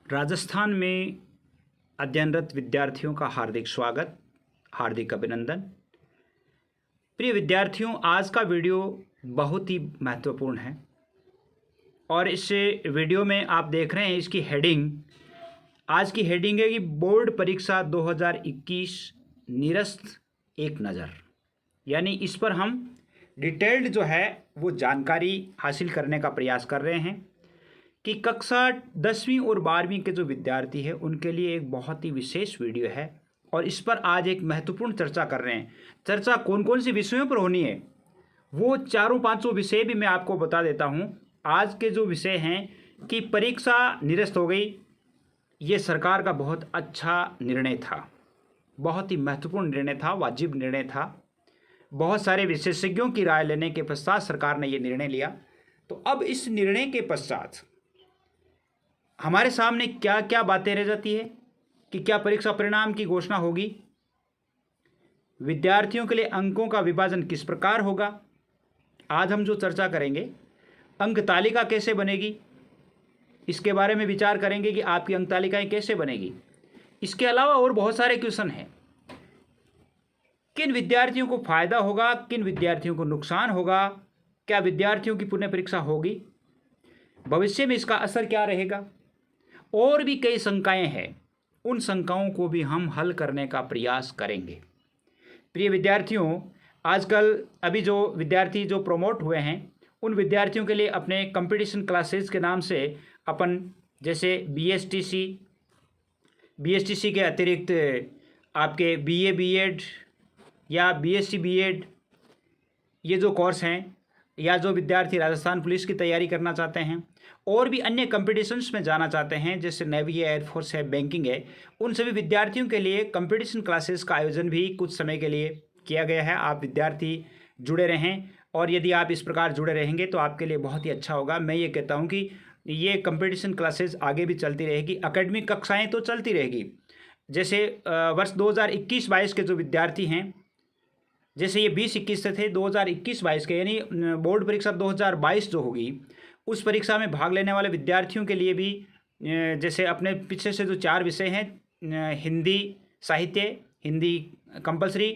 राजस्थान में अध्ययनरत विद्यार्थियों का हार्दिक स्वागत, हार्दिक अभिनंदन। प्रिय विद्यार्थियों, आज का वीडियो बहुत ही महत्वपूर्ण है और इस वीडियो में आप देख रहे हैं इसकी हेडिंग। आज की हेडिंग है कि बोर्ड परीक्षा 2021 निरस्त एक नज़र। यानी इस पर हम डिटेल्ड जो है वो जानकारी हासिल करने का प्रयास कर रहे हैं कि कक्षा 10वीं और 12वीं के जो विद्यार्थी हैं उनके लिए एक बहुत ही विशेष वीडियो है और इस पर आज एक महत्वपूर्ण चर्चा कर रहे हैं। चर्चा कौन कौन से विषयों पर होनी है वो चारों पांचों विषय भी मैं आपको बता देता हूं। आज के जो विषय हैं कि परीक्षा निरस्त हो गई, ये सरकार का बहुत अच्छा निर्णय था, बहुत ही महत्वपूर्ण निर्णय था, वाजिब निर्णय था। बहुत सारे विशेषज्ञों की राय लेने के पश्चात सरकार ने ये निर्णय लिया। तो अब इस निर्णय के पश्चात हमारे सामने क्या क्या बातें रह जाती है कि क्या परीक्षा परिणाम की घोषणा होगी, विद्यार्थियों के लिए अंकों का विभाजन किस प्रकार होगा। आज हम जो चर्चा करेंगे, अंक तालिका कैसे बनेगी, इसके बारे में विचार करेंगे कि आपकी अंक तालिकाएं कैसे बनेगी। इसके अलावा और बहुत सारे क्वेश्चन हैं, किन विद्यार्थियों को फायदा होगा, किन विद्यार्थियों को नुकसान होगा, क्या विद्यार्थियों की पुनः परीक्षा होगी, भविष्य में इसका असर क्या रहेगा, और भी कई शंकाएं हैं। उन शंकाओं को भी हम हल करने का प्रयास करेंगे। प्रिय विद्यार्थियों, आजकल अभी जो विद्यार्थी जो प्रमोट हुए हैं उन विद्यार्थियों के लिए अपने कंपटीशन क्लासेस के नाम से अपन जैसे बीएसटीसी के अतिरिक्त आपके बीए बीएड या बीएससी बीएड ये जो कोर्स हैं, या जो विद्यार्थी राजस्थान पुलिस की तैयारी करना चाहते हैं और भी अन्य कंपटीशन्स में जाना चाहते हैं जैसे नेवी है, एयरफोर्स है, बैंकिंग है, उन सभी विद्यार्थियों के लिए कंपटीशन क्लासेस का आयोजन भी कुछ समय के लिए किया गया है। आप विद्यार्थी जुड़े रहें और यदि आप इस प्रकार जुड़े रहेंगे तो आपके लिए बहुत ही अच्छा होगा। मैं ये कहता हूँ कि ये कंपटीशन क्लासेस आगे भी चलती रहेगी, अकेडमिक कक्षाएँ तो चलती रहेगी। जैसे वर्ष 2021-22 के जो विद्यार्थी हैं, जैसे ये 20-21 से थे, 2021-22 के यानी बोर्ड परीक्षा 2022 जो होगी उस परीक्षा में भाग लेने वाले विद्यार्थियों के लिए भी जैसे अपने पीछे से जो 4 विषय हैं, हिंदी साहित्य, हिंदी कंपलसरी,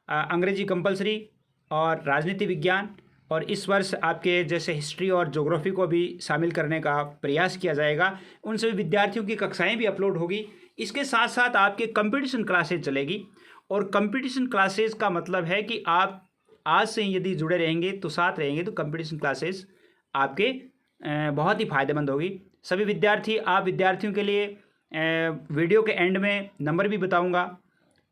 अंग्रेजी कंपलसरी और राजनीति विज्ञान, और इस वर्ष आपके जैसे हिस्ट्री और ज्योग्राफी को भी शामिल करने का प्रयास किया जाएगा। उन सभी विद्यार्थियों की कक्षाएँ भी अपलोड होगी। इसके साथ साथ आपके कंपटीशन क्लासेज चलेगी और कंपटीशन क्लासेस का मतलब है कि आप आज से यदि जुड़े रहेंगे तो साथ रहेंगे तो कंपटीशन क्लासेस आपके बहुत ही फ़ायदेमंद होगी। सभी विद्यार्थी, आप विद्यार्थियों के लिए वीडियो के एंड में नंबर भी बताऊंगा,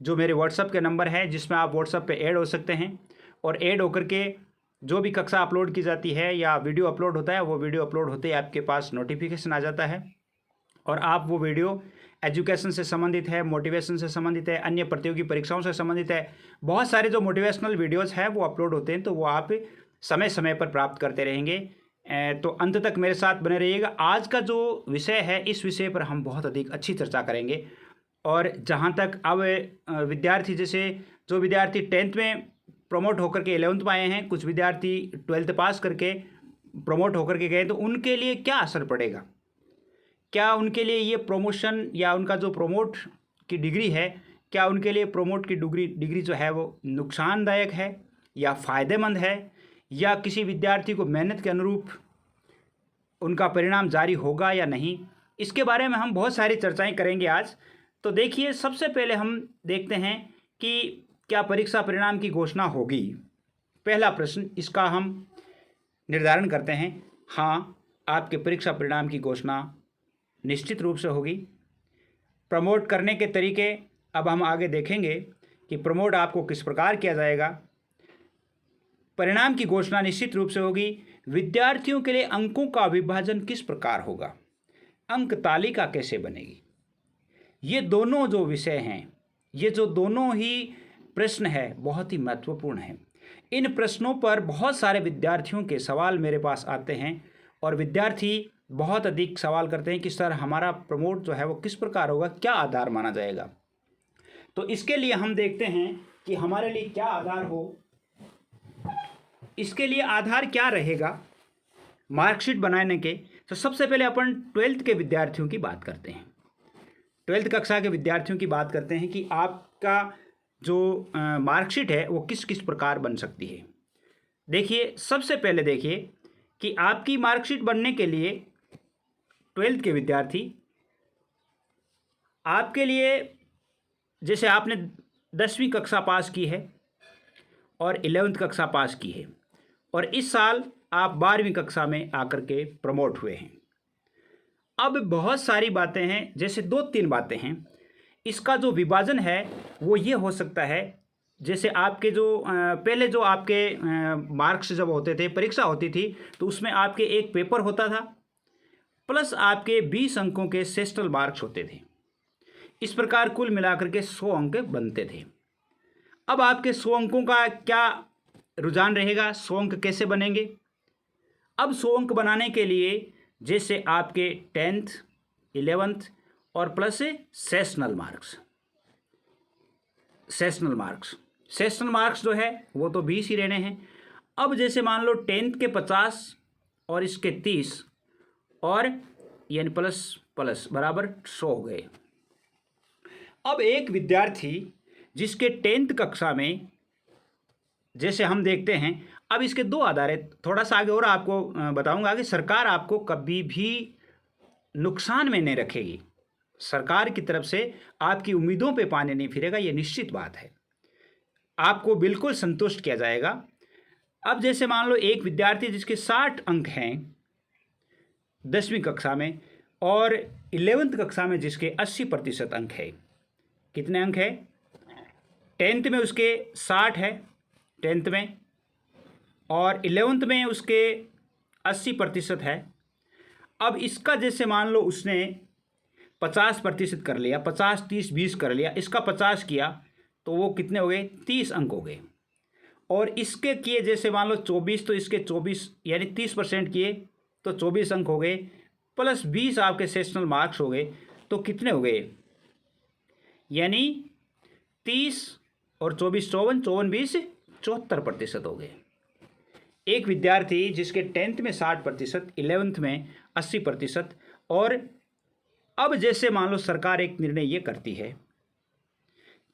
जो मेरे व्हाट्सएप के नंबर है जिसमें आप व्हाट्सएप पे ऐड हो सकते हैं और ऐड होकर के जो भी कक्षा अपलोड की जाती है या वीडियो अपलोड होता है, वो वीडियो अपलोड होते ही आपके पास नोटिफिकेशन आ जाता है और आप वो वीडियो एजुकेशन से संबंधित है, मोटिवेशन से संबंधित है, अन्य प्रतियोगी परीक्षाओं से संबंधित है, बहुत सारे जो मोटिवेशनल वीडियोस हैं वो अपलोड होते हैं, तो वो आप समय समय पर प्राप्त करते रहेंगे। तो अंत तक मेरे साथ बने रहिएगा। आज का जो विषय है इस विषय पर हम बहुत अधिक अच्छी चर्चा करेंगे। और जहाँ तक अब विद्यार्थी, जैसे जो विद्यार्थी 10th में प्रमोट होकर के 11th में आए हैं, कुछ विद्यार्थी 12th पास करके प्रमोट होकर के गए, तो उनके लिए क्या असर पड़ेगा, क्या उनके लिए ये प्रमोशन या उनका जो प्रमोट की डिग्री है, क्या उनके लिए प्रमोट की डिग्री जो है वो नुकसानदायक है या फ़ायदेमंद है, या किसी विद्यार्थी को मेहनत के अनुरूप उनका परिणाम जारी होगा या नहीं, इसके बारे में हम बहुत सारी चर्चाएं करेंगे आज। तो देखिए, सबसे पहले हम देखते हैं कि क्या परीक्षा परिणाम की घोषणा होगी। पहला प्रश्न, इसका हम निर्धारण करते हैं। हाँ, आपके परीक्षा परिणाम की घोषणा निश्चित रूप से होगी। प्रमोट करने के तरीके अब हम आगे देखेंगे कि प्रमोट आपको किस प्रकार किया जाएगा। परिणाम की घोषणा निश्चित रूप से होगी। विद्यार्थियों के लिए अंकों का विभाजन किस प्रकार होगा, अंक तालिका कैसे बनेगी, ये दोनों जो विषय हैं, ये जो दोनों ही प्रश्न है बहुत ही महत्वपूर्ण है। इन प्रश्नों पर बहुत सारे विद्यार्थियों के सवाल मेरे पास आते हैं और विद्यार्थी बहुत अधिक सवाल करते हैं कि सर हमारा प्रमोट जो है वो किस प्रकार होगा, क्या आधार माना जाएगा। तो इसके लिए हम देखते हैं कि हमारे लिए क्या आधार हो, इसके लिए आधार क्या रहेगा मार्कशीट बनाने के। तो सबसे पहले अपन 12th के विद्यार्थियों की बात करते हैं। 12th कक्षा के विद्यार्थियों की बात करते हैं कि आपका जो मार्कशीट है वो किस किस प्रकार बन सकती है। देखिए, सबसे पहले देखिए कि आपकी मार्कशीट बनने के लिए 12th के विद्यार्थी, आपके लिए जैसे आपने 10वीं कक्षा पास की है और 11th कक्षा पास की है और इस साल आप 12वीं कक्षा में आकर के प्रमोट हुए हैं। अब बहुत सारी बातें हैं, जैसे 2-3 बातें हैं। इसका जो विभाजन है वो ये हो सकता है, जैसे आपके जो पहले जो आपके मार्क्स जब होते थे, परीक्षा होती थी, तो उसमें आपके एक पेपर होता था प्लस आपके 20 अंकों के सेशनल मार्क्स होते थे। इस प्रकार कुल मिलाकर के 100 अंक बनते थे। अब आपके 100 अंकों का क्या रुझान रहेगा, 100 अंक कैसे बनेंगे? अब 100 अंक बनाने के लिए जैसे आपके 10th, 11th और प्लस सेशनल मार्क्स जो है वो तो 20 ही रहने हैं। अब जैसे मान लो 10th के 50 और इसके 30 और यानी प्लस बराबर 100 हो गए। अब एक विद्यार्थी जिसके 10th कक्षा में, जैसे हम देखते हैं, अब इसके 2 आधार है। थोड़ा सा आगे और आपको बताऊंगा कि सरकार आपको कभी भी नुकसान में नहीं रखेगी। सरकार की तरफ से आपकी उम्मीदों पे पानी नहीं फिरेगा, ये निश्चित बात है। आपको बिल्कुल संतुष्ट किया जाएगा। अब जैसे मान लो एक विद्यार्थी जिसके 60 अंक हैं 10वीं कक्षा में और 11th कक्षा में जिसके 80% अंक है। कितने अंक है? 10th में उसके 60 है 10th में, और 11th में उसके 80% है। अब इसका जैसे मान लो उसने 50% कर लिया, 50, 30, 20 कर लिया, इसका 50 किया तो वो कितने हो गए? 30 अंक हो गए। और इसके किए जैसे मान लो 24 तो इसके 24 यानी 30% किए तो 24 अंक हो गए, प्लस 20 आपके सेशनल मार्क्स हो गए तो कितने हो गए? यानी 30 और 24 54, 54 20 74% हो गए। एक विद्यार्थी जिसके 10th में 60%, 11th में 80% और अब जैसे मान लो सरकार एक निर्णय ये करती है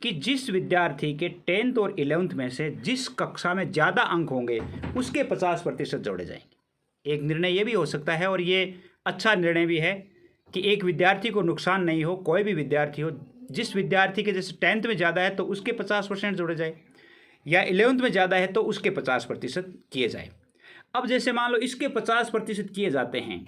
कि जिस विद्यार्थी के 10th और 11th में से जिस कक्षा में ज़्यादा अंक होंगे उसके 50% जोड़े जाएंगे। एक निर्णय ये भी हो सकता है और ये अच्छा निर्णय भी है कि एक विद्यार्थी को नुकसान नहीं हो, कोई भी विद्यार्थी हो, जिस विद्यार्थी के जैसे 10th में ज़्यादा है तो उसके 50% जोड़े जाए, या 11th में ज़्यादा है तो उसके 50% किए जाए। अब जैसे मान लो इसके 50% किए जाते हैं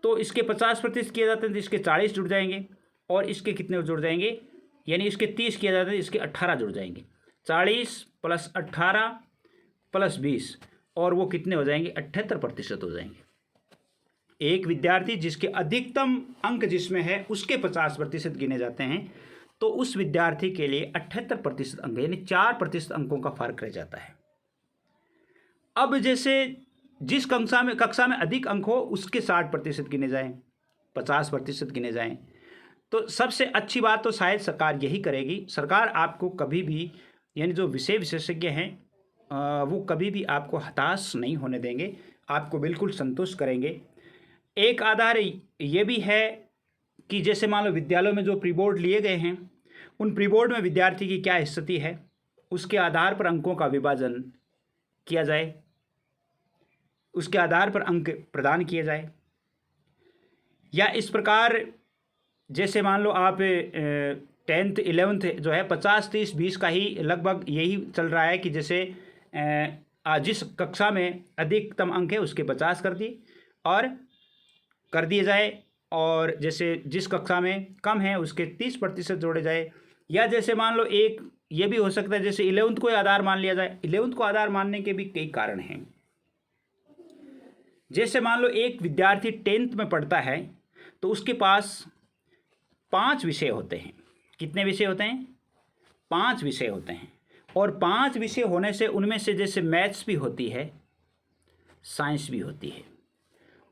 तो इसके 50% किए जाते हैं तो इसके 40 जुड़ जाएंगे और इसके कितने जुड़ जाएंगे? यानी इसके 30 किया जाता है, इसके 18 जुड़ जाएंगे। 40 प्लस 18 प्लस 20 और वो कितने हो जाएंगे? 78% हो जाएंगे। एक विद्यार्थी जिसके अधिकतम अंक जिसमें है उसके 50% गिने जाते हैं तो उस विद्यार्थी के लिए 78% अंक यानी 4% अंकों का फर्क रह जाता है। अब जैसे जिस कक्षा में अधिक अंक हो उसके 60% गिने जाएं, 50% गिने जाएं, तो सबसे अच्छी बात तो शायद सरकार यही करेगी। सरकार आपको कभी भी यानी जो विषय विशेषज्ञ हैं वो कभी भी आपको हताश नहीं होने देंगे, आपको बिल्कुल संतुष्ट करेंगे। एक आधार ये भी है कि जैसे मान लो विद्यालयों में जो प्री बोर्ड लिए गए हैं उन प्री बोर्ड में विद्यार्थी की क्या स्थिति है उसके आधार पर अंकों का विभाजन किया जाए, उसके आधार पर अंक प्रदान किए जाए। या इस प्रकार जैसे मान लो आप 10th 11th जो है 50 30 20 का ही लगभग यही चल रहा है कि जैसे जिस कक्षा में अधिकतम अंक है उसके 50 कर दिए जाए और जैसे जिस कक्षा में कम है उसके 30% जोड़े जाए। या जैसे मान लो एक ये भी हो सकता है जैसे 11th को आधार मान लिया जाए। 11th को आधार मानने के भी कई कारण हैं। जैसे मान लो एक विद्यार्थी 10th में पढ़ता है तो उसके पास 5 विषय होते हैं। कितने विषय होते हैं? 5 विषय होते हैं। और 5 विषय होने से उनमें से जैसे मैथ्स भी होती है, साइंस भी होती है।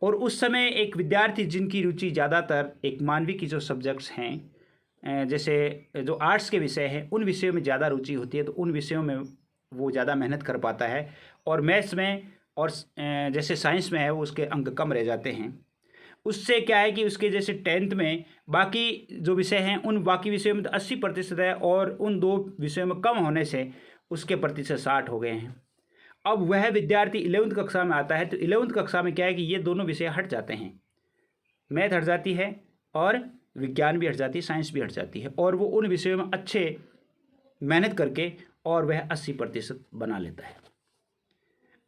और उस समय एक विद्यार्थी जिनकी रुचि ज़्यादातर एक मानविक की जो सब्जेक्ट्स हैं जैसे जो आर्ट्स के विषय हैं उन विषयों में ज़्यादा रुचि होती है तो उन विषयों में वो ज़्यादा मेहनत कर पाता है। और मैथ्स में और जैसे साइंस में है वो उसके अंक कम रह जाते हैं। उससे क्या है कि उसके जैसे 10th में बाकी जो विषय हैं उन बाकी विषयों में 80% है और उन 2 विषयों में कम होने से उसके प्रतिशत 60 हो गए हैं। अब वह विद्यार्थी 11th कक्षा में आता है तो 11th कक्षा में क्या है कि ये दोनों विषय हट जाते हैं, मैथ हट जाती है और विज्ञान भी हट जाती है, साइंस भी हट जाती है, और वो उन विषयों में अच्छे मेहनत करके और वह 80% बना लेता है।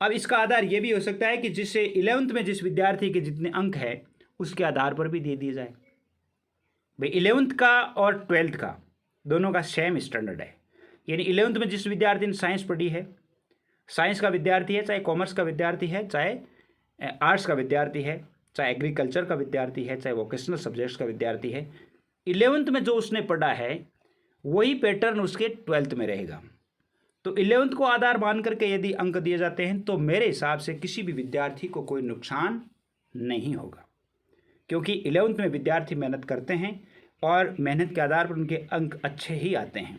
अब इसका आधार ये भी हो सकता है कि जिससे 11th में जिस विद्यार्थी के जितने अंक है उसके आधार पर भी दे दिए जाए। भाई 11th का और 12th का दोनों का सेम स्टैंडर्ड है, यानी 11th में जिस विद्यार्थी ने साइंस पढ़ी है, साइंस का विद्यार्थी है, चाहे कॉमर्स का विद्यार्थी है, चाहे आर्ट्स का विद्यार्थी है, चाहे एग्रीकल्चर का विद्यार्थी है, चाहे वोकेशनल सब्जेक्ट्स का विद्यार्थी है, 11th में जो उसने पढ़ा है वही पैटर्न उसके 12th में रहेगा। तो 11th को आधार मान करके यदि अंक दिए जाते हैं तो मेरे हिसाब से किसी भी विद्यार्थी को कोई नुकसान नहीं होगा, क्योंकि 11th में विद्यार्थी मेहनत करते हैं और मेहनत के आधार पर उनके अंक अच्छे ही आते हैं।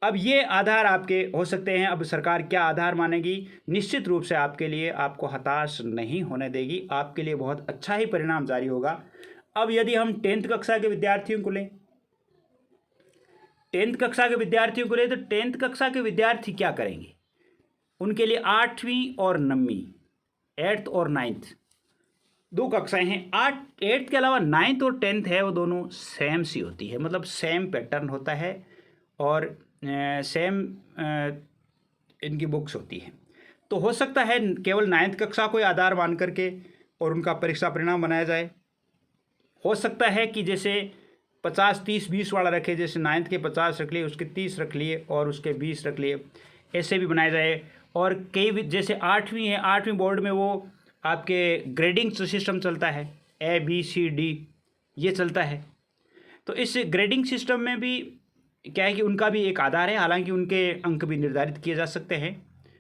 अब ये आधार आपके हो सकते हैं। अब सरकार क्या आधार मानेगी, निश्चित रूप से आपके लिए आपको हताश नहीं होने देगी, आपके लिए बहुत अच्छा ही परिणाम जारी होगा। अब यदि हम 10th कक्षा के विद्यार्थियों को लें, 10th कक्षा के विद्यार्थियों को लें तो 10th कक्षा के विद्यार्थी क्या करेंगे, उनके लिए 8वीं और 9वीं, 8th और 9th 2 कक्षाएं हैं। 8th के अलावा 9th और 10th है वो दोनों सेम सी होती है, मतलब सेम पैटर्न होता है और सेम इनकी बुक्स होती हैं। तो हो सकता है केवल 9th कक्षा को आधार मान करके और उनका परीक्षा परिणाम बनाया जाए। हो सकता है कि जैसे 50, 30, 20 वाला रखे, जैसे 9th के 50 रख लिए, उसके 30 रख लिए और उसके 20 रख लिए, ऐसे भी बनाया जाए। और कई जैसे 8वीं है, 8वीं बोर्ड में वो आपके ग्रेडिंग सिस्टम चलता है, ABCD ये चलता है। तो इस ग्रेडिंग सिस्टम में भी क्या है कि उनका भी एक आधार है, हालांकि उनके अंक भी निर्धारित किए जा सकते हैं।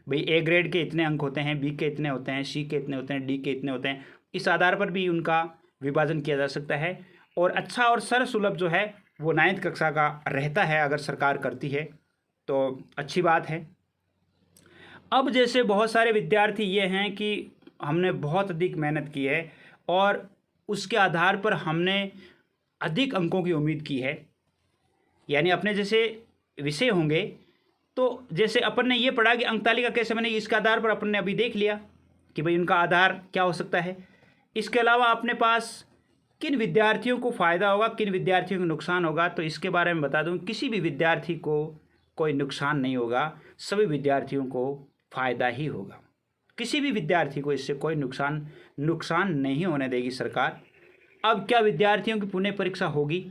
भाई A ग्रेड के इतने अंक होते हैं, B के इतने होते हैं, C के इतने होते हैं, D के इतने होते हैं, इस आधार पर भी उनका विभाजन किया जा सकता है। और अच्छा और सर्वसुलभ जो है वो 9th कक्षा का रहता है, अगर सरकार करती है तो अच्छी बात है। अब जैसे बहुत सारे विद्यार्थी ये हैं कि हमने बहुत अधिक मेहनत की है और उसके आधार पर हमने अधिक अंकों की उम्मीद की है, यानी अपने जैसे विषय होंगे तो जैसे अपन ने ये पढ़ा कि अंक तालिका कैसे बनेगी, इसके आधार पर अपन ने अभी देख लिया कि भाई उनका आधार क्या हो सकता है। इसके अलावा अपने पास किन विद्यार्थियों को फ़ायदा होगा, किन विद्यार्थियों को नुकसान होगा, तो इसके बारे में बता दूं, किसी भी विद्यार्थी को कोई नुकसान नहीं होगा, सभी विद्यार्थियों को फ़ायदा ही होगा। किसी भी विद्यार्थी को इससे कोई नुकसान नहीं होने देगी सरकार। अब क्या विद्यार्थियों की पुनः परीक्षा होगी,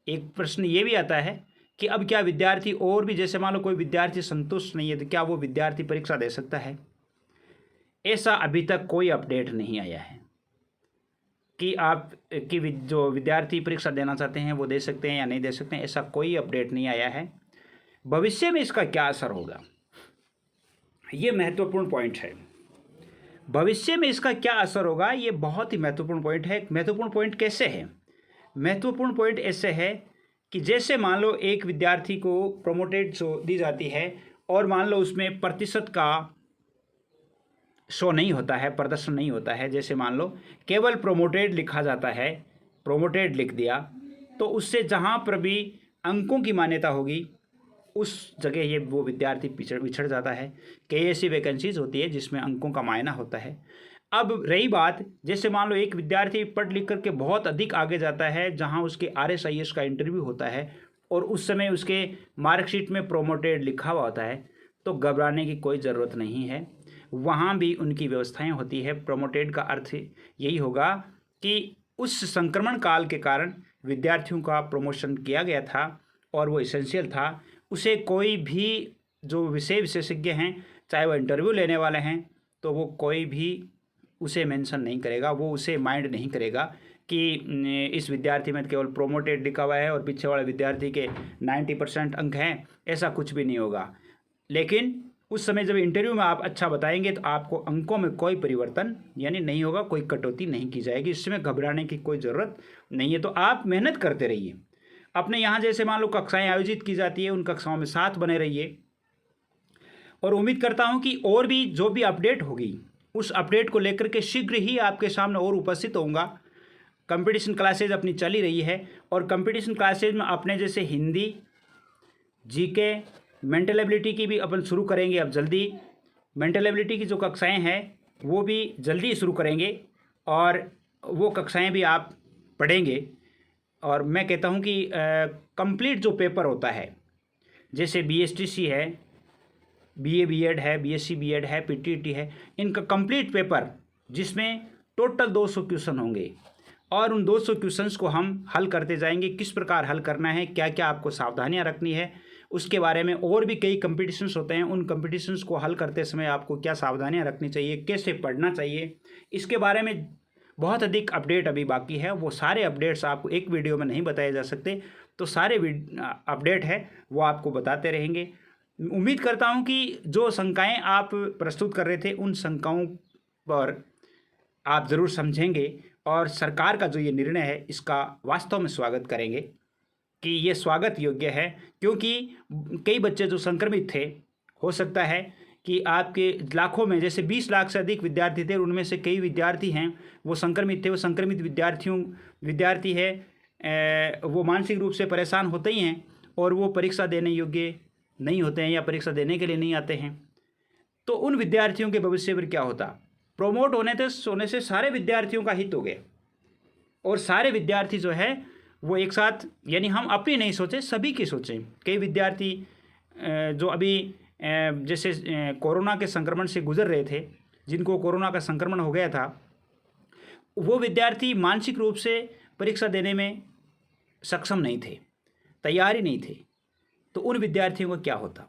एक प्रश्न ये भी आता है कि अब क्या विद्यार्थी और भी, जैसे मान लो कोई विद्यार्थी संतुष्ट नहीं है तो क्या वो विद्यार्थी परीक्षा दे सकता है। ऐसा अभी तक कोई अपडेट नहीं आया है कि आप कि जो विद्यार्थी परीक्षा देना चाहते हैं वो दे सकते हैं या नहीं दे सकते हैं, ऐसा कोई अपडेट नहीं आया है। भविष्य में इसका क्या असर होगा, ये महत्वपूर्ण पॉइंट है। भविष्य में इसका क्या असर होगा, ये बहुत ही महत्वपूर्ण पॉइंट है। महत्वपूर्ण पॉइंट कैसे है, महत्वपूर्ण पॉइंट ऐसे है कि जैसे मान लो एक विद्यार्थी को प्रोमोटेड दी जाती है और मान लो उसमें प्रतिशत का शो नहीं होता है, प्रदर्शन नहीं होता है, जैसे मान लो केवल प्रोमोटेड लिखा जाता है, प्रोमोटेड लिख दिया, तो उससे जहाँ पर भी अंकों की मान्यता होगी उस जगह ये वो विद्यार्थी बिछड़ जाता है। कई ऐसी वैकेंसीज होती है जिसमें अंकों का मायना होता है। अब रही बात, जैसे मान लो एक विद्यार्थी पढ़ लिख करके बहुत अधिक आगे जाता है, जहां उसके RSIS का इंटरव्यू होता है और उस समय उसके मार्कशीट में प्रोमोटेड लिखा हुआ होता है, तो घबराने की कोई ज़रूरत नहीं है। वहां भी उनकी व्यवस्थाएं होती है। प्रोमोटेड का अर्थ यही होगा कि उस संक्रमण काल के कारण विद्यार्थियों का प्रमोशन किया गया था और वो इसेंशियल था, उसे कोई भी जो विषय विशेषज्ञ हैं, चाहे वो इंटरव्यू लेने वाले हैं, तो वो कोई भी उसे मेंशन नहीं करेगा, वो उसे माइंड नहीं करेगा कि इस विद्यार्थी में केवल प्रोमोटेड लिखा हुआ है और पीछे वाले विद्यार्थी के 90% अंक हैं, ऐसा कुछ भी नहीं होगा। लेकिन उस समय जब इंटरव्यू में आप अच्छा बताएंगे तो आपको अंकों में कोई परिवर्तन यानी नहीं होगा, कोई कटौती नहीं की जाएगी। इसमें घबराने की कोई ज़रूरत नहीं है। तो आप मेहनत करते रहिए। अपने यहाँ जैसे मान लो कक्षाएँ आयोजित की जाती है, उन कक्षाओं में साथ बने रहिए और उम्मीद करता हूँ कि और भी जो भी अपडेट होगी उस अपडेट को लेकर के शीघ्र ही आपके सामने और उपस्थित होऊंगा। कंपटीशन क्लासेज अपनी चल ही रही है और कंपटीशन क्लासेज में अपने जैसे हिंदी, जीके, मेंटल एबिलिटी की भी अपन शुरू करेंगे अब जल्दी। मेंटल एबिलिटी की जो कक्षाएं हैं वो भी जल्दी शुरू करेंगे और वो कक्षाएं भी आप पढ़ेंगे। और मैं कहता हूं कि कंप्लीट जो पेपर होता है, जैसे बीएसटीसी है, बीए बीएड है, बीएससी बीएड है, पीटीटी है, इनका कंप्लीट पेपर जिसमें टोटल 200 क्वेश्चन होंगे और उन 200 क्वेश्चंस को हम हल करते जाएंगे। किस प्रकार हल करना है, क्या क्या आपको सावधानियां रखनी है, उसके बारे में। और भी कई कंपटीशंस होते हैं, उन कंपटीशंस को हल करते समय आपको क्या सावधानियां रखनी चाहिए, कैसे पढ़ना चाहिए, इसके बारे में बहुत अधिक अपडेट अभी बाकी है। वो सारे अपडेट्स आपको एक वीडियो में नहीं बताए जा सकते, तो सारे अपडेट है वो आपको बताते रहेंगे। उम्मीद करता हूं कि जो शंकाएं आप प्रस्तुत कर रहे थे उन शंकाओं पर आप ज़रूर समझेंगे और सरकार का जो ये निर्णय है इसका वास्तव में स्वागत करेंगे कि ये स्वागत योग्य है। क्योंकि कई बच्चे जो संक्रमित थे, हो सकता है कि आपके लाखों में जैसे 20 लाख से अधिक विद्यार्थी थे, उनमें से कई विद्यार्थी हैं वो संक्रमित थे। वो संक्रमित विद्यार्थी है वो मानसिक रूप से परेशान होते ही हैं और वो परीक्षा देने योग्य नहीं होते हैं या परीक्षा देने के लिए नहीं आते हैं। तो उन विद्यार्थियों के भविष्य पर क्या होता? प्रोमोट होने से सारे विद्यार्थियों का हित हो गया और सारे विद्यार्थी जो है वो एक साथ, यानी हम अपनी नहीं सोचे, सभी की सोचें। कई विद्यार्थी जो अभी जैसे कोरोना के संक्रमण से गुजर रहे थे, जिनको कोरोना का संक्रमण हो गया था, वो विद्यार्थी मानसिक रूप से परीक्षा देने में सक्षम नहीं थे, तैयार ही नहीं थे। तो उन विद्यार्थियों का क्या होता?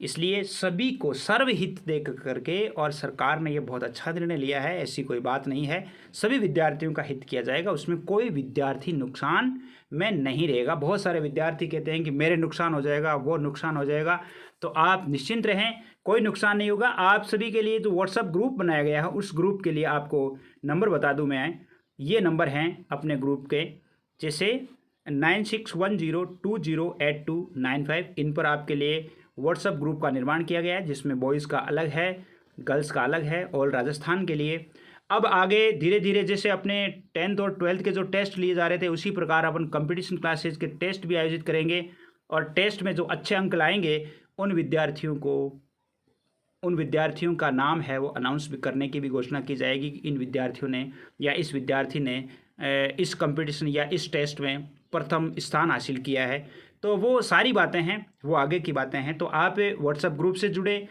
इसलिए सभी को सर्वहित देख करके, और सरकार ने ये बहुत अच्छा निर्णय लिया है, ऐसी कोई बात नहीं है, सभी विद्यार्थियों का हित किया जाएगा, उसमें कोई विद्यार्थी नुकसान में नहीं रहेगा। बहुत सारे विद्यार्थी कहते हैं कि मेरे नुकसान हो जाएगा, वो नुकसान हो जाएगा, तो आप निश्चिंत रहें, कोई नुकसान नहीं होगा। आप सभी के लिए जो व्हाट्सएप ग्रुप बनाया गया है, उस ग्रुप के लिए आपको नंबर बता दूं मैं, ये नंबर हैं अपने ग्रुप के, जैसे 9610208295, इन पर आपके लिए व्हाट्सएप ग्रुप का निर्माण किया गया है, जिसमें बॉयज़ का अलग है, गर्ल्स का अलग है, ऑल राजस्थान के लिए। अब आगे धीरे धीरे जैसे अपने 10th और 12th के जो टेस्ट लिए जा रहे थे, उसी प्रकार अपन कंपटीशन क्लासेज के टेस्ट भी आयोजित करेंगे और टेस्ट में जो अच्छे अंक लाएंगे उन विद्यार्थियों का नाम है वो अनाउंस भी करने की भी घोषणा की जाएगी कि इन विद्यार्थियों ने या इस विद्यार्थी ने इस कंपटीशन या इस टेस्ट में प्रथम स्थान हासिल किया है। तो वो सारी बातें हैं, वो आगे की बातें हैं। तो आप व्हाट्सएप ग्रुप से जुड़े,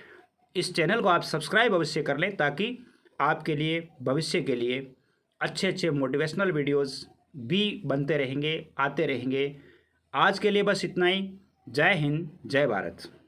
इस चैनल को आप सब्सक्राइब अवश्य कर लें, ताकि आपके लिए भविष्य के लिए अच्छे अच्छे मोटिवेशनल वीडियोस भी बनते रहेंगे, आते रहेंगे। आज के लिए बस इतना ही। जय हिंद, जय भारत।